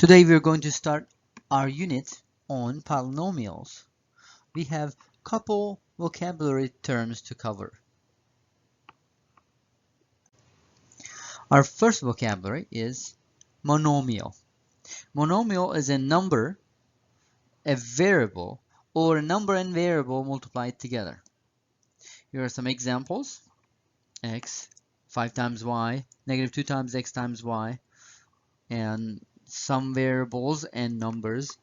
Today we're going to start our unit on polynomials. We have a couple vocabulary terms to cover. Our first vocabulary is monomial. Monomial is a number, a variable, or a number and variable multiplied together. Here are some examples. X, 5 times y, negative 2 times x times y, and some variables and numbers,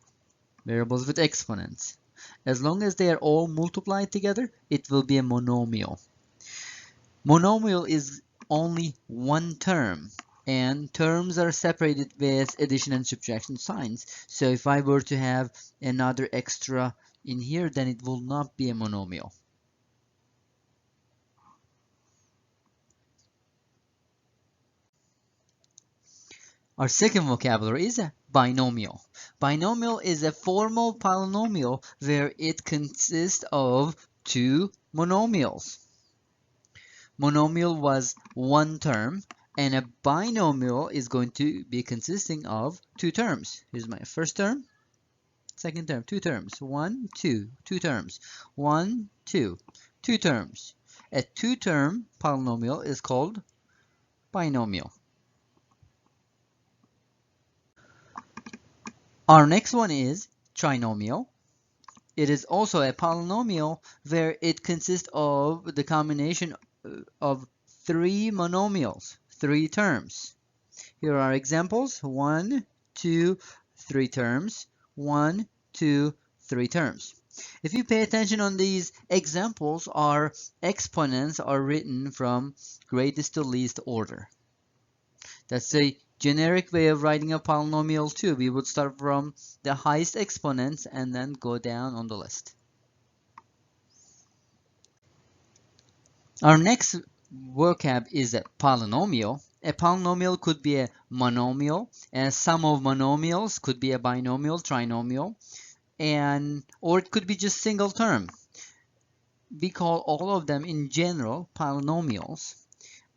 variables with exponents. As long as they are all multiplied together, it will be a monomial. Monomial is only one term, and terms are separated with addition and subtraction signs. So if I were to have another extra in here, then it will not be a monomial. Our second vocabulary is a binomial. Binomial is a formal polynomial where it consists of two monomials. Monomial was one term, and a binomial is going to be consisting of two terms. Here's my first term, second term, two terms. 1, 2, two terms. 1, 2, two terms. A two-term polynomial is called binomial. Our next one is trinomial. It is also a polynomial where it consists of the combination of three monomials, three terms. Here are examples: 1, 2, 3 terms, 1, 2, 3 terms. If you pay attention on these examples, our exponents are written from greatest to least order. That's a generic way of writing a polynomial too. We would start from the highest exponents and then go down on the list. Our next vocab is a polynomial. A polynomial could be a monomial, and a sum of monomials could be a binomial, trinomial, or it could be just single term. We call all of them in general polynomials,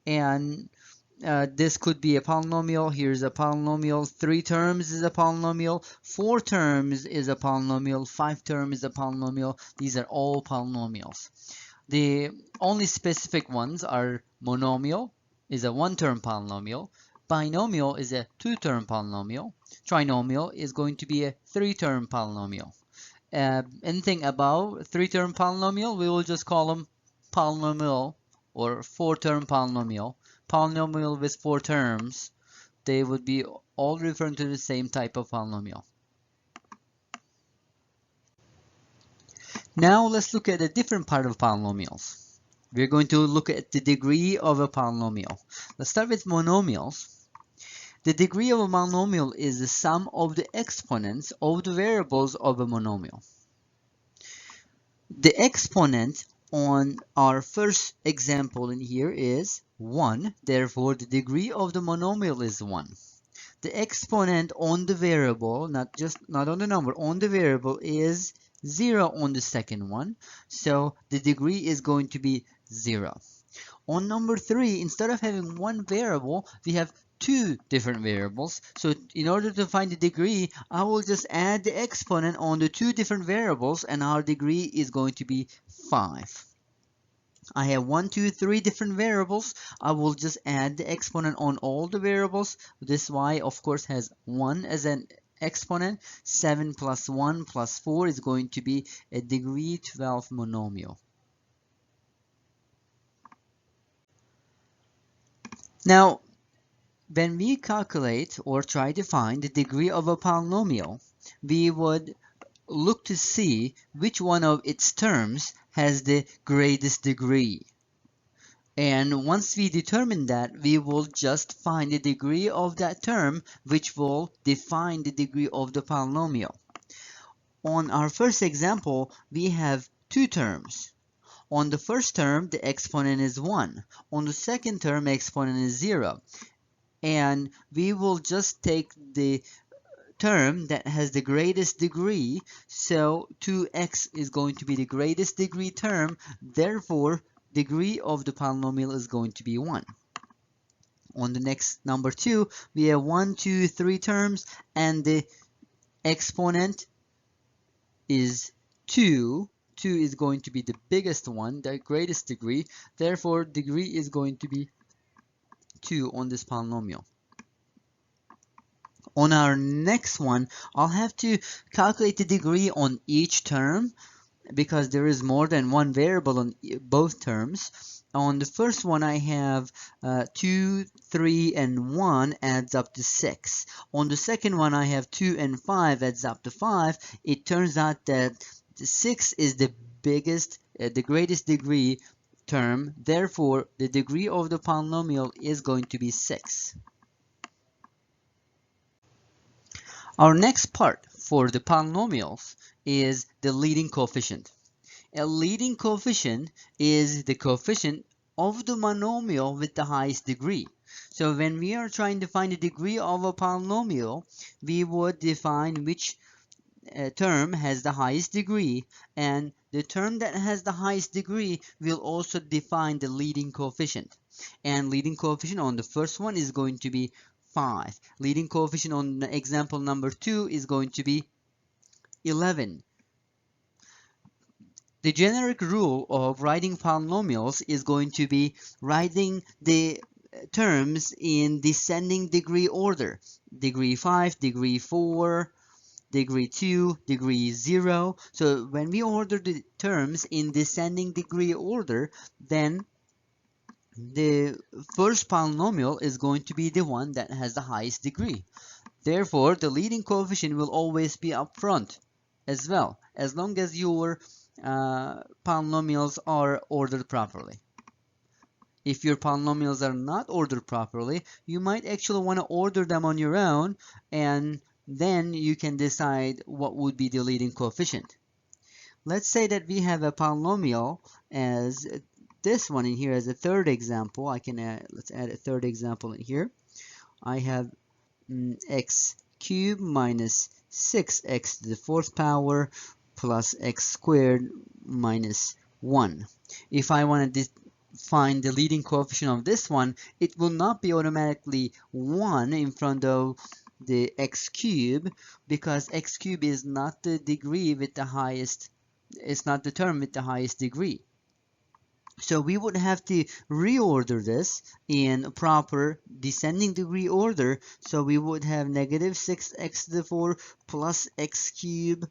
and this could be a polynomial. Here's a polynomial. 3 terms is a polynomial. 4 terms is a polynomial. 5 terms is a polynomial. These are all polynomials. The only specific ones are monomial is a one-term polynomial. Binomial is a two-term polynomial. Trinomial is going to be a three-term polynomial. Anything above three-term polynomial, we will just call them polynomial or four-term polynomial. Polynomial with 4 terms, they would be all referring to the same type of polynomial. Now let's look at a different part of polynomials. We're going to look at the degree of a polynomial. Let's start with monomials. The degree of a monomial is the sum of the exponents of the variables of a monomial. The exponent on our first example in here is 1, therefore the degree of the monomial is 1. The exponent on the variable, not on the number, on the variable is 0 on the second one, so the degree is going to be 0. On number 3, instead of having one variable, we have two different variables. So in order to find the degree, I will just add the exponent on the two different variables, and our degree is going to be 5. I have 1, 2, 3 different variables. I will just add the exponent on all the variables. This y, of course, has 1 as an exponent. 7 plus 1 plus 4 is going to be a degree 12 monomial. Now, when we calculate or try to find the degree of a polynomial, we would look to see which one of its terms has the greatest degree. And once we determine that, we will just find the degree of that term, which will define the degree of the polynomial. On our first example, we have two terms. On the first term, the exponent is 1. On the second term, exponent is 0. And we will just take the term that has the greatest degree, so 2x is going to be the greatest degree term, therefore degree of the polynomial is going to be 1. On the next number 2, we have 1, 2, 3 terms, and the exponent is 2. 2 is going to be the biggest one, the greatest degree. Therefore, degree is going to be 2 on this polynomial. On our next one, I'll have to calculate the degree on each term because there is more than one variable on both terms. On the first one, I have 2, 3, and 1 adds up to 6. On the second one, I have 2 and 5 adds up to 5. It turns out that 6 is the biggest, the greatest degree term. Therefore, the degree of the polynomial is going to be 6. Our next part for the polynomials is the leading coefficient. A leading coefficient is the coefficient of the monomial with the highest degree. So when we are trying to find the degree of a polynomial, we would define which term has the highest degree, and the term that has the highest degree will also define the leading coefficient. And leading coefficient on the first one is going to be 5. Leading coefficient on example number 2 is going to be 11. The generic rule of writing polynomials is going to be writing the terms in descending degree order. Degree 5, degree 4, degree 2, degree 0. So when we order the terms in descending degree order, then the first polynomial is going to be the one that has the highest degree. Therefore, the leading coefficient will always be up front as well, as long as your polynomials are ordered properly. If your polynomials are not ordered properly, you might actually want to order them on your own, and then you can decide what would be the leading coefficient. Let's say that we have a polynomial as this one in here as a third example. Let's add a third example in here. I have x cubed minus 6x to the fourth power plus x squared minus 1. If I want to find the leading coefficient of this one, it will not be automatically 1 in front of the x cube, because x cube is not the degree with the highest, it's not the term with the highest degree. So we would have to reorder this in proper descending degree order. So we would have negative 6x to the 4 plus x cubed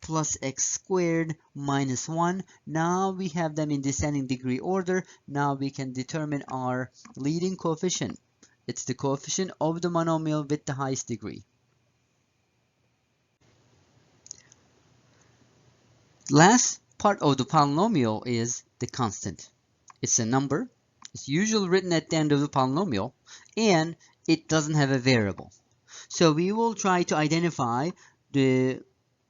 plus x squared minus 1. Now we have them in descending degree order. Now we can determine our leading coefficient. It's the coefficient of the monomial with the highest degree. Last part of the polynomial is the constant. It's a number. It's usually written at the end of the polynomial, and it doesn't have a variable. So we will try to identify the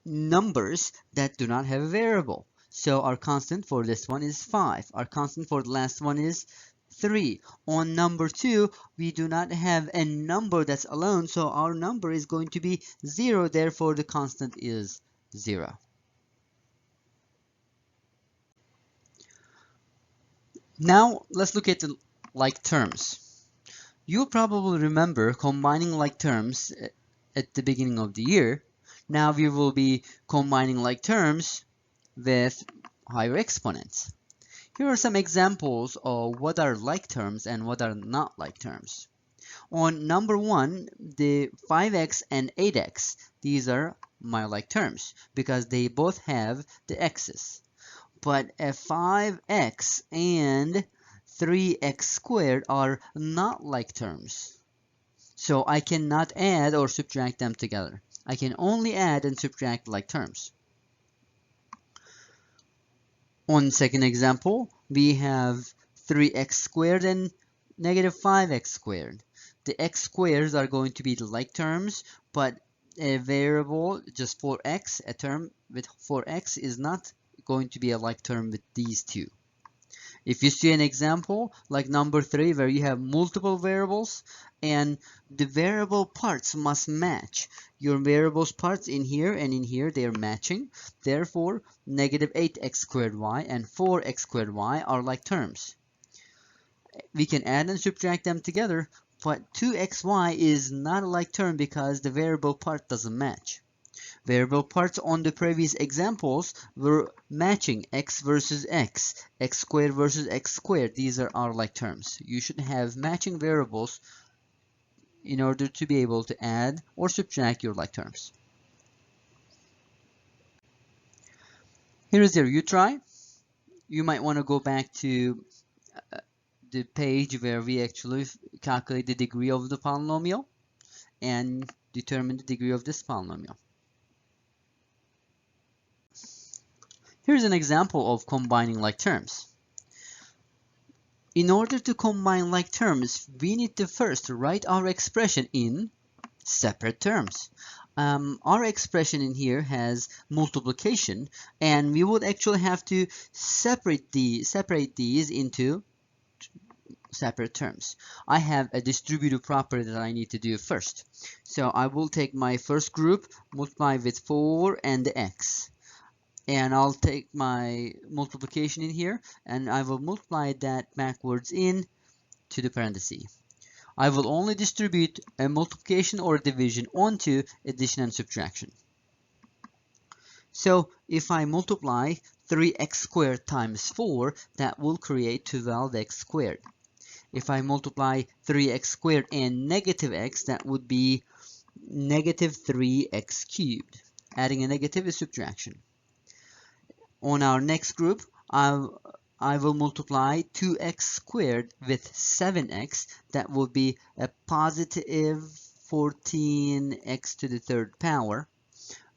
numbers that do not have a variable. So our constant for this one is 5. Our constant for the last one is 3. On number 2, we do not have a number that's alone, so our number is going to be 0. Therefore, the constant is 0. Now, let's look at the like terms. You'll probably remember combining like terms at the beginning of the year. Now we will be combining like terms with higher exponents. Here are some examples of what are like terms and what are not like terms. On number 1, the 5x and 8x, these are my like terms because they both have the x's. But a 5x and 3x squared are not like terms. So I cannot add or subtract them together. I can only add and subtract like terms. On second example, we have 3x squared and negative 5x squared. The x squares are going to be the like terms, but a variable just for x, a term with 4x is not going to be a like term with these two. If you see an example like number 3 where you have multiple variables and the variable parts must match. Your variables parts in here and in here, they are matching. Therefore, negative 8x squared y and 4x squared y are like terms. we can add and subtract them together, but 2xy is not a like term because the variable part doesn't match. Variable parts on the previous examples were matching x versus x squared versus x squared. These are our like terms. You should have matching variables in order to be able to add or subtract your like terms. Here is your you try. You might want to go back to the page where we actually calculate the degree of the polynomial and determine the degree of this polynomial. Here's an example of combining like terms. In order to combine like terms, we need to first write our expression in separate terms. Our expression in here has multiplication, and we would actually have to separate these into separate terms. I have a distributive property that I need to do first. So I will take my first group, multiply with 4 and the x. And I'll take my multiplication in here, and I will multiply that backwards in to the parenthesis. I will only distribute a multiplication or a division onto addition and subtraction. So if I multiply 3x squared times 4, that will create 12x squared. If I multiply 3x squared and negative x, that would be negative 3x cubed. Adding a negative is subtraction. On our next group, I will multiply 2x squared with 7x. That will be a positive 14x to the third power.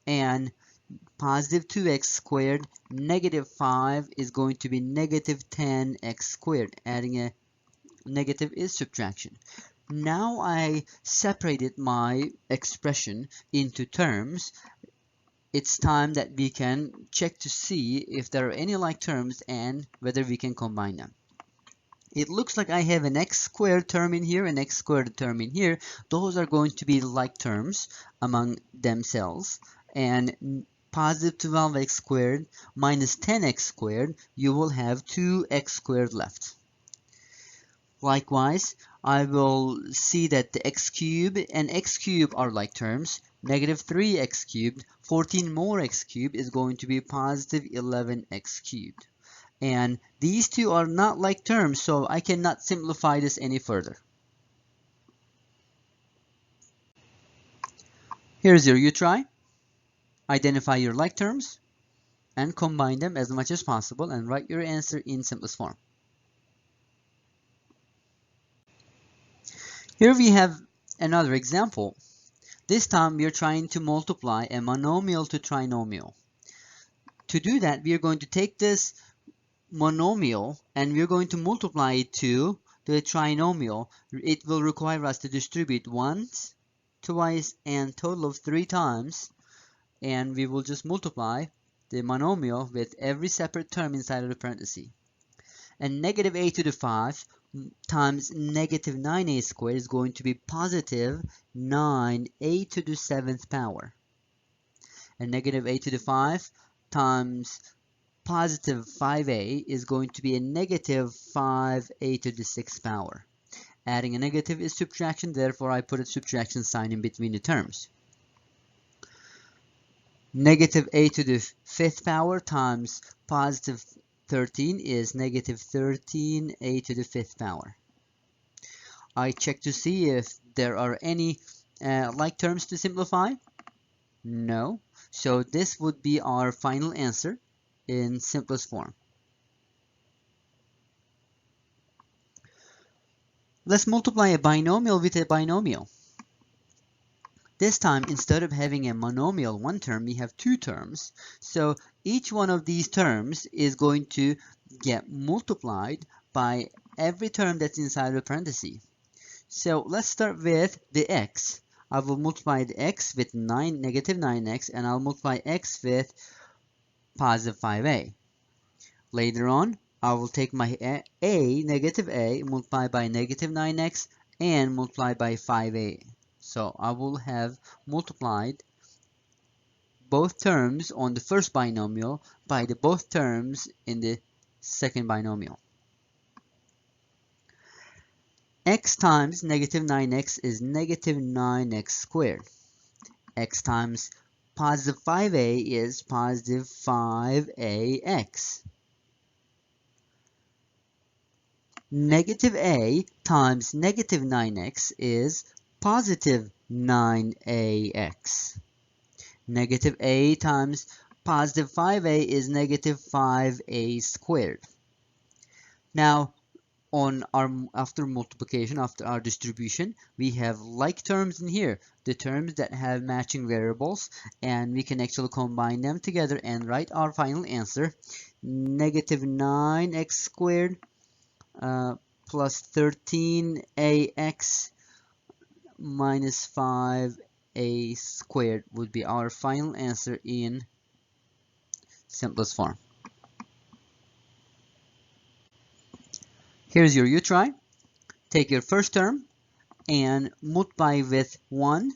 And positive 2x squared, negative 5 is going to be negative 10x squared. Adding a negative is subtraction. Now I separated my expression into terms. It's time that we can check to see if there are any like terms and whether we can combine them. It looks like I have an x squared term in here, an x squared term in here. Those are going to be like terms among themselves. And positive 12x squared minus 10x squared, you will have 2x squared left. Likewise, I will see that the x cubed and x cubed are like terms. Negative 3x cubed, 14 more x cubed is going to be positive 11x cubed. And these two are not like terms, so I cannot simplify this any further. Here's your you try. Identify your like terms and combine them as much as possible and write your answer in simplest form. Here we have another example. This time we are trying to multiply a monomial to trinomial. To do that, we are going to take this monomial and we are going to multiply it to the trinomial. It will require us to distribute once, twice, and total of 3 times. And we will just multiply the monomial with every separate term inside of the parenthesis. And negative a to the 5 times negative 9a squared is going to be positive 9a to the 7th power. And negative a to the 5 times positive 5a is going to be a negative 5a to the 6th power. Adding a negative is subtraction, therefore I put a subtraction sign in between the terms. Negative a to the 5th power times positive 13 is negative 13a to the 5th power. I check to see if there are any like terms to simplify. No. So this would be our final answer in simplest form. Let's multiply a binomial with a binomial. This time, instead of having a monomial one term, we have 2 terms. So each one of these terms is going to get multiplied by every term that's inside the parenthesis. So let's start with the x. I will multiply the x with negative 9x, and I'll multiply x with positive 5a. Later on, I will take my negative a, multiply by negative 9x, and multiply by 5a. So I will have multiplied both terms on the first binomial by the both terms in the second binomial. X times negative 9x is negative 9x squared. X times positive 5a is positive 5ax. Negative a times negative 9x is positive 9ax. Negative a times positive 5a is negative 5a squared. Now, after multiplication, after our distribution, we have like terms in here, the terms that have matching variables, and we can actually combine them together and write our final answer. Negative 9x squared plus 13ax minus 5a squared would be our final answer in simplest form. Here's your u-try. Take your first term and multiply with 1,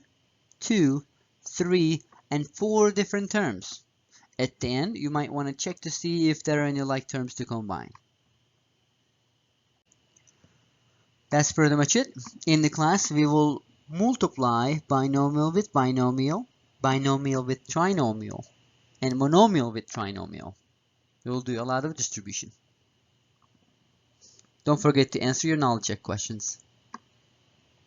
2, 3, and 4 different terms. At the end, you might want to check to see if there are any like terms to combine. That's pretty much it. In the class, we will multiply binomial with binomial, binomial with trinomial, and monomial with trinomial. We will do a lot of distribution. Don't forget to answer your knowledge check questions.